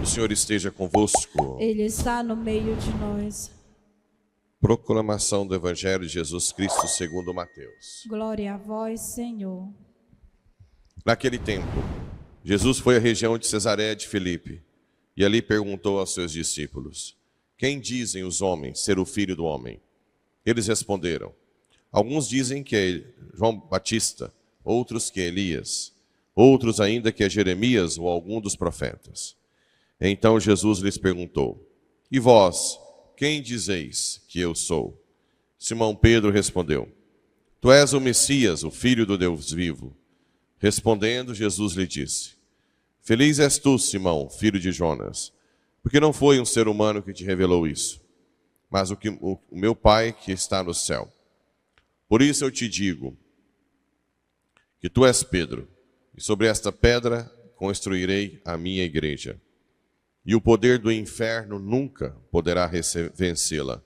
O Senhor esteja convosco. Ele está no meio de nós. Proclamação do Evangelho de Jesus Cristo segundo Mateus. Glória a vós, Senhor. Naquele tempo, Jesus foi à região de Cesareia de Filipe e ali perguntou aos seus discípulos: quem dizem os homens ser o Filho do Homem? Eles responderam: alguns dizem que é João Batista, outros que é Elias, outros ainda que é Jeremias ou algum dos profetas. Então Jesus lhes perguntou: e vós, quem dizeis que eu sou? Simão Pedro respondeu: tu és o Messias, o Filho do Deus vivo. Respondendo, Jesus lhe disse: feliz és tu, Simão, filho de Jonas, porque não foi um ser humano que te revelou isso, mas o meu Pai que está no céu. Por isso eu te digo que tu és Pedro, e sobre esta pedra construirei a minha igreja. E o poder do inferno nunca poderá vencê-la.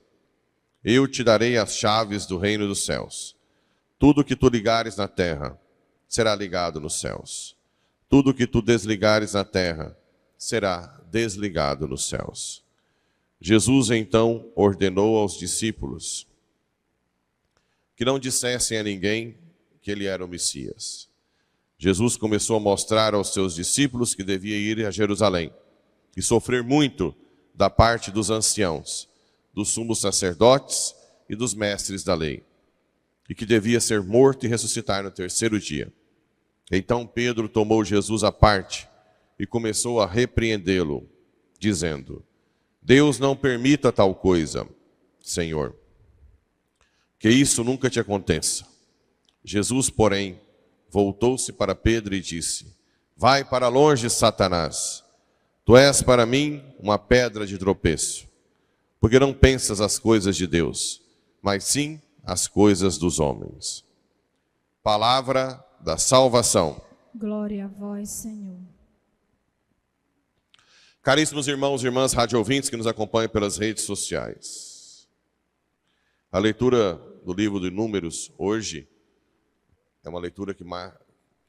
Eu te darei as chaves do reino dos céus. Tudo que tu ligares na terra será ligado nos céus. Tudo que tu desligares na terra será desligado nos céus. Jesus então ordenou aos discípulos que não dissessem a ninguém que ele era o Messias. Jesus começou a mostrar aos seus discípulos que devia ir a Jerusalém e sofrer muito da parte dos anciãos, dos sumos sacerdotes e dos mestres da lei, e que devia ser morto e ressuscitar no terceiro dia. Então Pedro tomou Jesus à parte e começou a repreendê-lo, dizendo: Deus não permita tal coisa, Senhor, que isso nunca te aconteça. Jesus, porém, voltou-se para Pedro e disse: vai para longe, Satanás. Tu és para mim uma pedra de tropeço, porque não pensas as coisas de Deus, mas sim as coisas dos homens. Palavra da salvação. Glória a vós, Senhor. Caríssimos irmãos e irmãs rádio ouvintes que nos acompanham pelas redes sociais. A leitura do livro de Números hoje é uma leitura que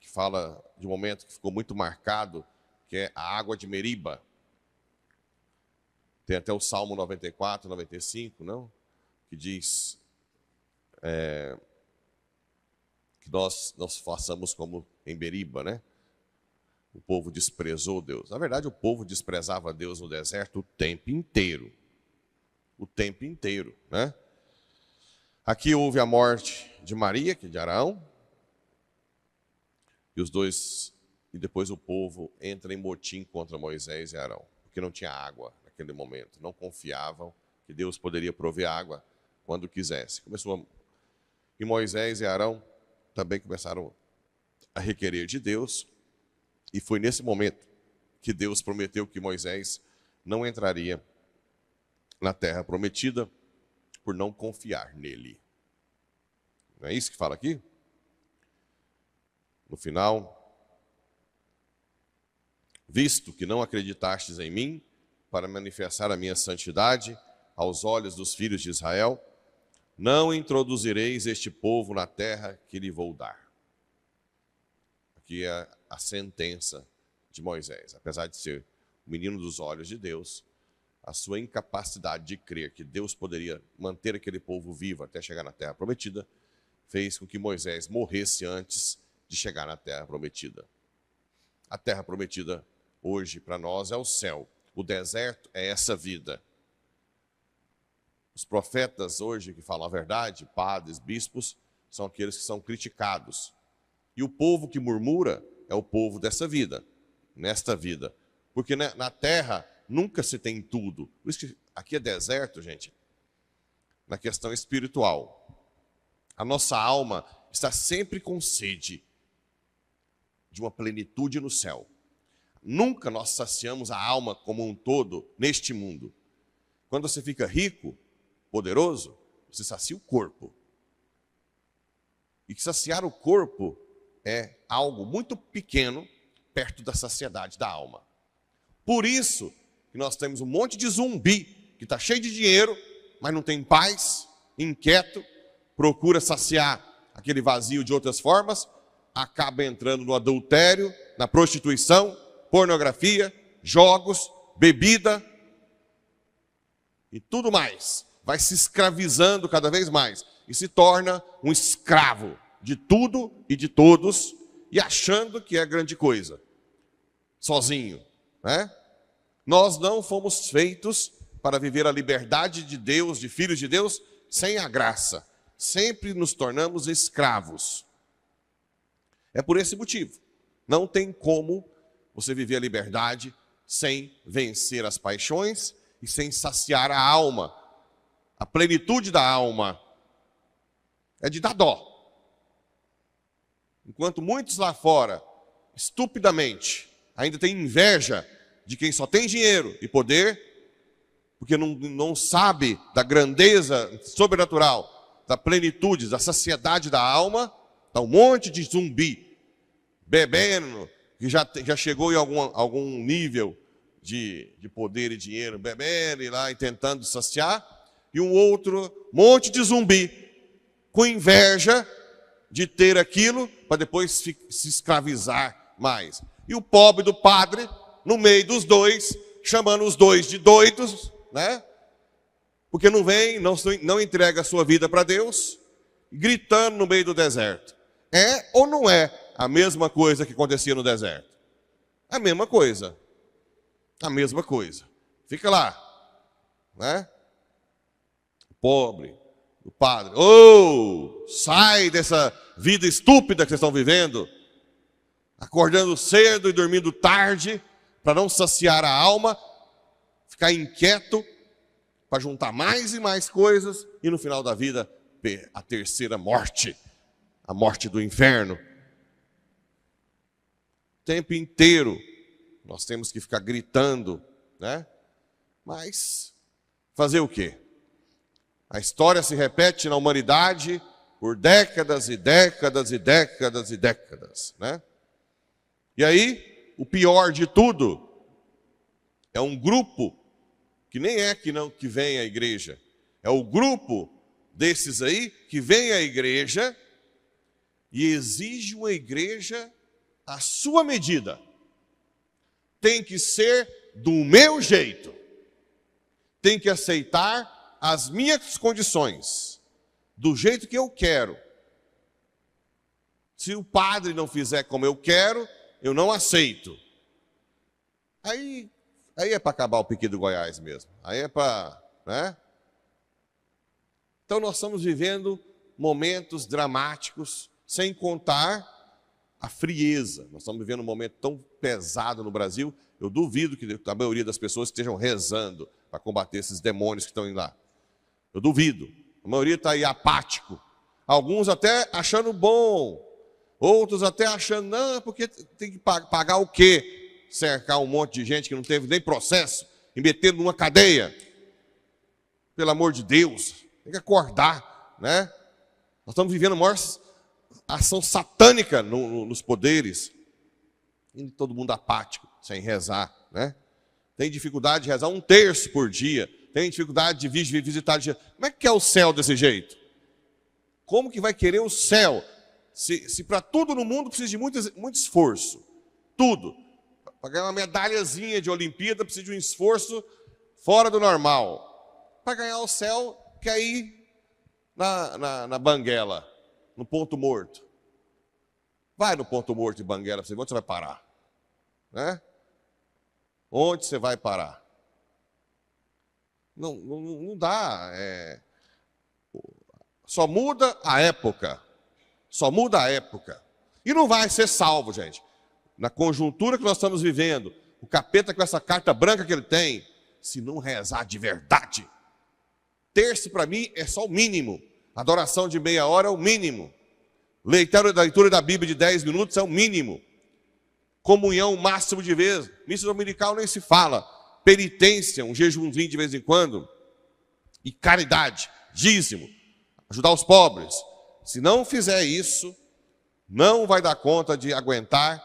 fala de um momento que ficou muito marcado, que é a água de Meriba. Tem até o Salmo 94, 95, não? Que diz que nós façamos como em Meriba, né? O povo desprezou Deus. Na verdade, o povo desprezava Deus no deserto o tempo inteiro. O tempo inteiro, né? Aqui houve a morte de Maria, que é de Arão, e depois o povo entra em motim contra Moisés e Arão, porque não tinha água naquele momento, não confiavam que Deus poderia prover água quando quisesse. E Moisés e Arão também começaram a requerer de Deus, e foi nesse momento que Deus prometeu que Moisés não entraria na terra prometida por não confiar nele. Não é isso que fala aqui? No final: visto que não acreditastes em mim para manifestar a minha santidade aos olhos dos filhos de Israel, não introduzireis este povo na terra que lhe vou dar. Aqui é a sentença de Moisés. Apesar de ser o menino dos olhos de Deus, a sua incapacidade de crer que Deus poderia manter aquele povo vivo até chegar na terra prometida, fez com que Moisés morresse antes de chegar na terra prometida. A terra prometida hoje para nós é o céu. O deserto é essa vida. Os profetas hoje que falam a verdade, padres, bispos, são aqueles que são criticados. E o povo que murmura é o povo dessa vida, nesta vida. Porque na terra nunca se tem tudo. Por isso que aqui é deserto, gente, na questão espiritual. A nossa alma está sempre com sede de uma plenitude no céu. Nunca nós saciamos a alma como um todo neste mundo. Quando você fica rico, poderoso, você sacia o corpo. E que saciar o corpo é algo muito pequeno perto da saciedade da alma. Por isso que nós temos um monte de zumbi que está cheio de dinheiro, mas não tem paz, inquieto, procura saciar aquele vazio de outras formas, acaba entrando no adultério, na prostituição, pornografia, jogos, bebida e tudo mais. Vai se escravizando cada vez mais e se torna um escravo de tudo e de todos e achando que é grande coisa, sozinho, né? Nós não fomos feitos para viver a liberdade de Deus, de filhos de Deus, sem a graça. Sempre nos tornamos escravos. É por esse motivo. Não tem como você viver a liberdade sem vencer as paixões e sem saciar a alma. A plenitude da alma é de dar dó. Enquanto muitos lá fora, estupidamente, ainda têm inveja de quem só tem dinheiro e poder, porque não sabe da grandeza sobrenatural, da plenitude, da saciedade da alma, está um monte de zumbi, bebendo, que já chegou em algum nível de poder e dinheiro, bebendo e lá e tentando saciar, e um outro monte de zumbi, com inveja de ter aquilo, para depois se escravizar mais. E o pobre do padre, no meio dos dois, chamando os dois de doidos, né? Porque não vem, não entrega a sua vida para Deus, gritando no meio do deserto. É ou não é a mesma coisa que acontecia no deserto? A mesma coisa. A mesma coisa. Fica lá, né? O pobre, o padre. Sai dessa vida estúpida que vocês estão vivendo, acordando cedo e dormindo tarde, para não saciar a alma, ficar inquieto, para juntar mais e mais coisas, e no final da vida, a terceira morte, a morte do inferno. O tempo inteiro, nós temos que ficar gritando, né? Mas, fazer o quê? A história se repete na humanidade por décadas e décadas e décadas e décadas, né? E aí, o pior de tudo, é um grupo que nem é que vem à igreja. É o grupo desses aí que vem à igreja e exige uma igreja à sua medida. Tem que ser do meu jeito. Tem que aceitar as minhas condições, do jeito que eu quero. Se o padre não fizer como eu quero, eu não aceito. Aí é para acabar o piqui do Goiás mesmo. Aí é para, né? Então nós estamos vivendo momentos dramáticos, sem contar a frieza. Nós estamos vivendo um momento tão pesado no Brasil, eu duvido que a maioria das pessoas estejam rezando para combater esses demônios que estão indo lá. Eu duvido. A maioria está aí apático. Alguns até achando bom, outros até achando, não, porque tem que pagar o quê? Cercar um monte de gente que não teve nem processo e meter numa cadeia. Pelo amor de Deus, tem que acordar, né? Nós estamos vivendo a maior ação satânica nos poderes. E todo mundo apático, sem rezar, né? Tem dificuldade de rezar 1/3 por dia. Tem dificuldade de visitar. Como é que é o céu desse jeito? Como que vai querer o céu? Se para tudo no mundo precisa de muito esforço. Tudo. Para ganhar uma medalhazinha de Olimpíada precisa de um esforço fora do normal. Para ganhar o céu, quer ir na banguela, no ponto morto. Vai no ponto morto de banguela, onde você vai parar? Né? Onde você vai parar? Não dá. Só muda a época. Só muda a época. E não vai ser salvo, gente. Na conjuntura que nós estamos vivendo, o capeta com essa carta branca que ele tem, se não rezar de verdade. Terço para mim é só o mínimo. Adoração de meia hora é o mínimo. Leitura da Bíblia de 10 minutos é o mínimo. Comunhão o máximo de vezes. Missa dominical nem se fala. Penitência, um jejumzinho de vez em quando. E caridade, dízimo. Ajudar os pobres. Se não fizer isso, não vai dar conta de aguentar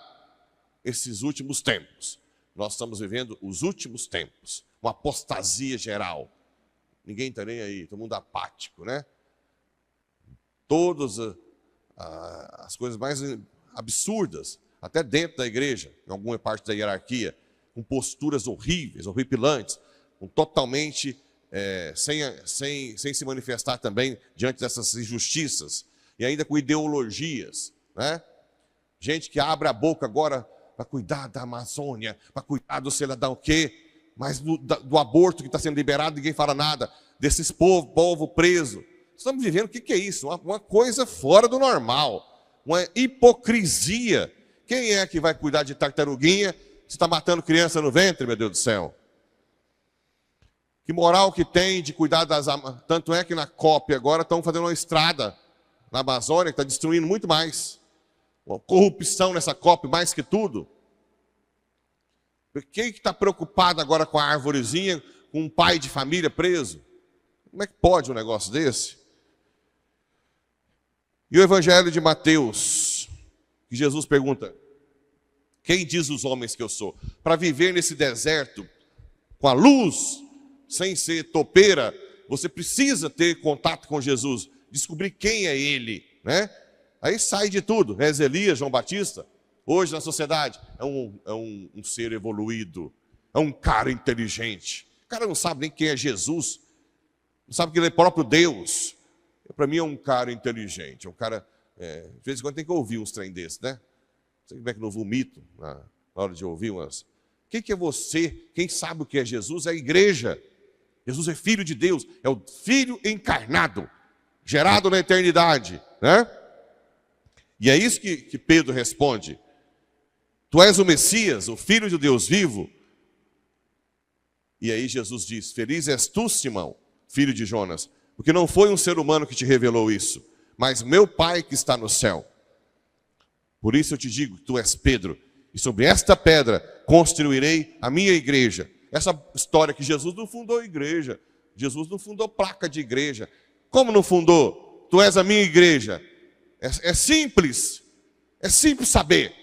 esses últimos tempos. Nós estamos vivendo os últimos tempos. Uma apostasia geral. Ninguém está nem aí, todo mundo apático, né? Todas as coisas mais absurdas, até dentro da igreja, em alguma parte da hierarquia, com posturas horríveis, horripilantes, com totalmente sem se manifestar também diante dessas injustiças, e ainda com ideologias, né? Gente que abre a boca agora para cuidar da Amazônia, para cuidar do sei lá o quê, mas do aborto que está sendo liberado, ninguém fala nada, desses povo preso. Estamos vivendo, o que é isso? Uma coisa fora do normal, uma hipocrisia. Quem é que vai cuidar de tartaruguinha se está matando criança no ventre, meu Deus do céu? Que moral que tem de cuidar das... Tanto é que na COP agora estão fazendo uma estrada na Amazônia que está destruindo muito mais. Uma corrupção nessa COP mais que tudo. Quem está preocupado agora com a árvorezinha, com um pai de família preso? Como é que pode um negócio desse? E o Evangelho de Mateus, que Jesus pergunta: quem diz os homens que eu sou? Para viver nesse deserto, com a luz, sem ser topeira, você precisa ter contato com Jesus, descobrir quem é Ele, né? Aí sai de tudo, né? Elias, João Batista, hoje na sociedade, é um ser evoluído, é um cara inteligente. O cara não sabe nem quem é Jesus, não sabe que ele é próprio Deus. Para mim é um cara inteligente, é um cara, de vez em quando tem que ouvir uns trem desses, né? Não sei como é que não vomito na hora de ouvir umas. Quem que é você? Quem sabe o que é Jesus? É a igreja. Jesus é filho de Deus, é o Filho encarnado, gerado na eternidade, né? E é isso que Pedro responde: tu és o Messias, o Filho de Deus vivo. E aí Jesus diz: feliz és tu, Simão, filho de Jonas, porque não foi um ser humano que te revelou isso, mas meu Pai que está no céu. Por isso eu te digo que tu és Pedro, e sobre esta pedra construirei a minha igreja. Essa história que Jesus não fundou igreja, Jesus não fundou placa de igreja. Como não fundou? Tu és a minha igreja. É simples saber.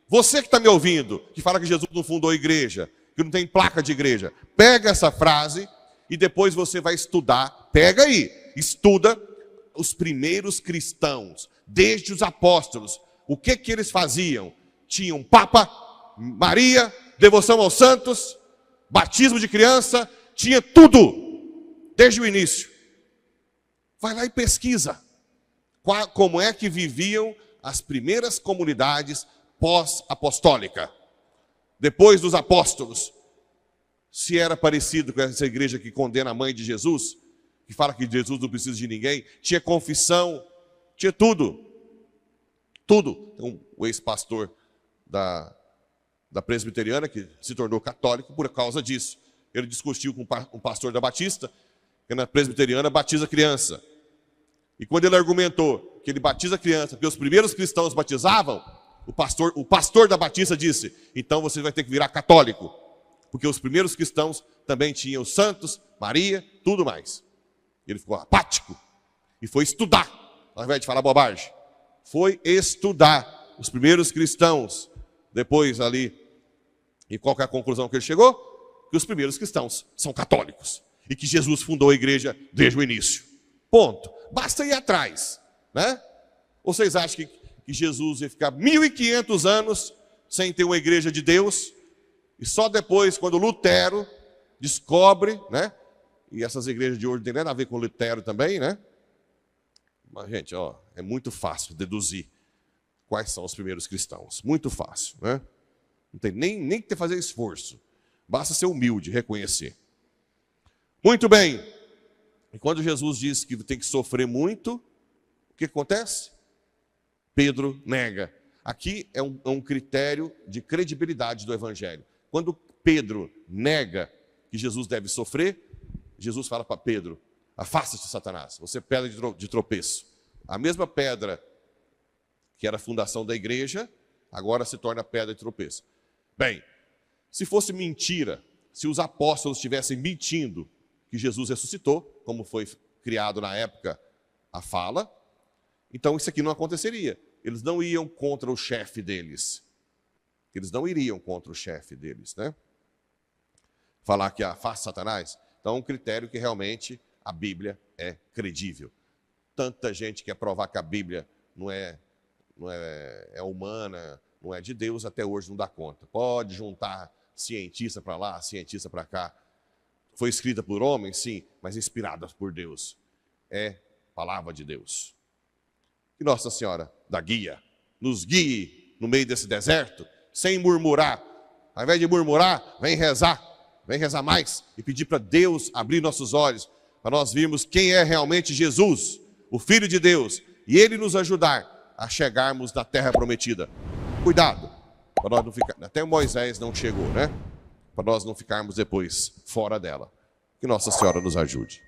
Você que está me ouvindo, que fala que Jesus não fundou igreja, que não tem placa de igreja, pega essa frase e depois você vai estudar. Pega aí, estuda os primeiros cristãos, desde os apóstolos. O que eles faziam? Tinham Papa, Maria, devoção aos santos, batismo de criança, tinha tudo, desde o início. Vai lá e pesquisa como é que viviam as primeiras comunidades pós-apostólica, depois dos apóstolos. Se era parecido com essa igreja que condena a mãe de Jesus, que fala que Jesus não precisa de ninguém, tinha confissão, tinha tudo. Tudo. Então, o ex-pastor da presbiteriana, que se tornou católico por causa disso. Ele discutiu com um pastor da Batista, que na presbiteriana batiza criança. E quando ele argumentou que ele batiza criança, porque os primeiros cristãos batizavam, o pastor da Batista disse: então você vai ter que virar católico, porque os primeiros cristãos também tinham os santos, Maria, tudo mais. Ele ficou apático e foi estudar, ao invés de falar bobagem. Foi estudar os primeiros cristãos. Depois ali, e qual que é a conclusão que ele chegou? Que os primeiros cristãos são católicos e que Jesus fundou a igreja desde o início. Ponto. Basta ir atrás, né? Ou vocês acham que Jesus ia ficar 1500 anos sem ter uma igreja de Deus? E só depois, quando Lutero descobre, né? E essas igrejas de hoje não tem nada a ver com Lutero também, né? Mas, gente, é muito fácil deduzir quais são os primeiros cristãos. Muito fácil, né? Não tem nem que fazer esforço. Basta ser humilde, reconhecer. Muito bem. E quando Jesus diz que tem que sofrer muito, o que acontece? Pedro nega. Aqui é um critério de credibilidade do Evangelho. Quando Pedro nega que Jesus deve sofrer, Jesus fala para Pedro: afasta-te, Satanás, você é pedra de tropeço. A mesma pedra que era a fundação da igreja, agora se torna pedra de tropeço. Bem, se fosse mentira, se os apóstolos estivessem mentindo que Jesus ressuscitou, como foi criado na época a fala, então isso aqui não aconteceria. Eles não iam contra o chefe deles. Eles não iriam contra o chefe deles, né? Falar que afasta Satanás. Então, um critério que realmente a Bíblia é credível. Tanta gente quer provar que a Bíblia não é humana, não é de Deus, até hoje não dá conta. Pode juntar cientista para lá, cientista para cá. Foi escrita por homens, sim, mas inspirada por Deus. É palavra de Deus. Que Nossa Senhora da guia nos guie no meio desse deserto, sem murmurar. Ao invés de murmurar, vem rezar mais e pedir para Deus abrir nossos olhos, para nós vermos quem é realmente Jesus, o Filho de Deus, e Ele nos ajudar a chegarmos na terra prometida. Cuidado, para nós não ficar, até Moisés não chegou, né? Para nós não ficarmos depois fora dela. Que Nossa Senhora nos ajude.